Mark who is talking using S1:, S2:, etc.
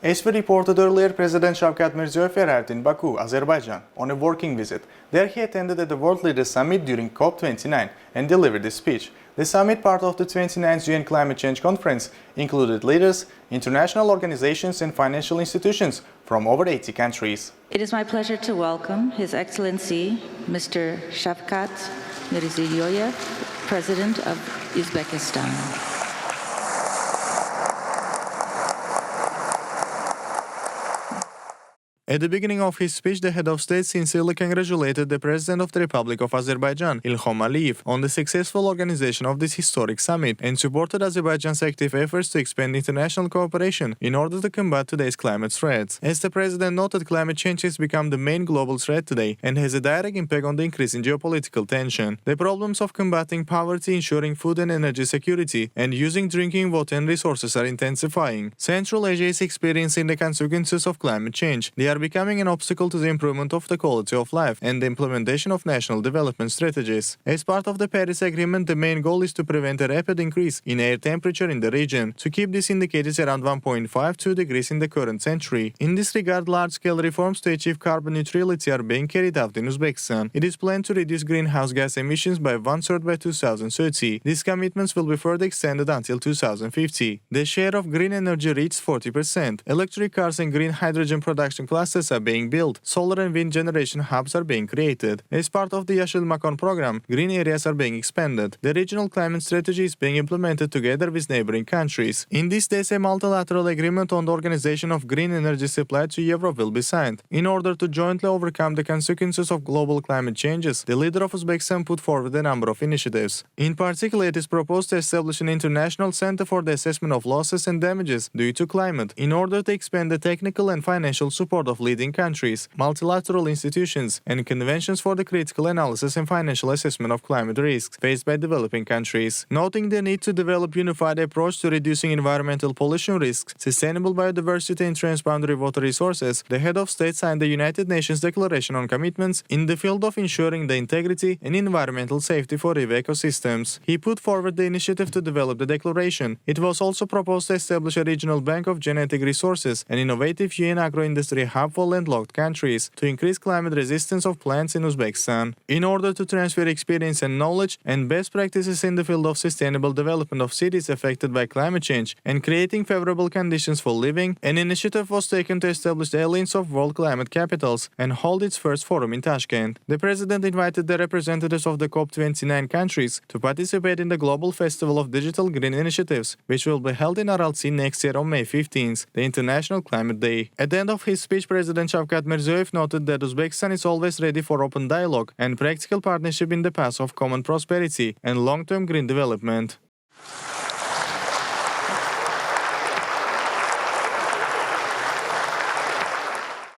S1: As we reported earlier, President Shavkat Mirziyoyev arrived in Baku, Azerbaijan, on a working visit. There he attended at the World Leaders Summit during COP29 and delivered a speech. The summit, part of the 29th UN Climate Change Conference, included leaders, international organizations and financial institutions from over 80 countries.
S2: It is my pleasure to welcome His Excellency Mr. Shavkat Mirziyoyev, President of Uzbekistan.
S1: At the beginning of his speech, the head of state sincerely congratulated the President of the Republic of Azerbaijan, Ilham Aliyev, on the successful organization of this historic summit and supported Azerbaijan's active efforts to expand international cooperation in order to combat today's climate threats. As the President noted, climate change has become the main global threat today and has a direct impact on the increase in geopolitical tension. The problems of combating poverty, ensuring food and energy security, and using drinking water and resources are intensifying. Central Asia is experiencing the consequences of climate change. They are becoming an obstacle to the improvement of the quality of life and the implementation of national development strategies. As part of the Paris Agreement, the main goal is to prevent a rapid increase in air temperature in the region, to keep these indicators around 1.52 degrees in the current century. In this regard, large-scale reforms to achieve carbon neutrality are being carried out in Uzbekistan. It is planned to reduce greenhouse gas emissions by 1/3 by 2030. These commitments will be further extended until 2050. The share of green energy reached 40%. Electric cars and green hydrogen production clusters are being built. Solar and wind generation hubs are being created. As part of the Yashil Makon program, green areas are being expanded. The regional climate strategy is being implemented together with neighboring countries. In these days, a multilateral agreement on the organization of green energy supply to Europe will be signed. In order to jointly overcome the consequences of global climate changes, the leader of Uzbekistan put forward a number of initiatives. In particular, it is proposed to establish an international center for the assessment of losses and damages due to climate in order to expand the technical and financial support of leading countries, multilateral institutions, and conventions for the critical analysis and financial assessment of climate risks faced by developing countries. Noting the need to develop a unified approach to reducing environmental pollution risks, sustainable biodiversity and transboundary water resources, the head of state signed the United Nations Declaration on Commitments in the field of ensuring the integrity and environmental safety for river ecosystems. He put forward the initiative to develop the declaration. It was also proposed to establish a regional bank of genetic resources, an innovative UN agro-industry hub for landlocked countries, to increase climate resistance of plants in Uzbekistan. In order to transfer experience and knowledge and best practices in the field of sustainable development of cities affected by climate change and creating favorable conditions for living, an initiative was taken to establish the Alliance of World Climate Capitals and hold its first forum in Tashkent. The President invited the representatives of the COP29 countries to participate in the Global Festival of Digital Green Initiatives, which will be held in Aralsy next year on May 15th, the International Climate Day. At the end of his speech, President Shavkat Mirziyoyev noted that Uzbekistan is always ready for open dialogue and practical partnership in the path of common prosperity and long-term green development.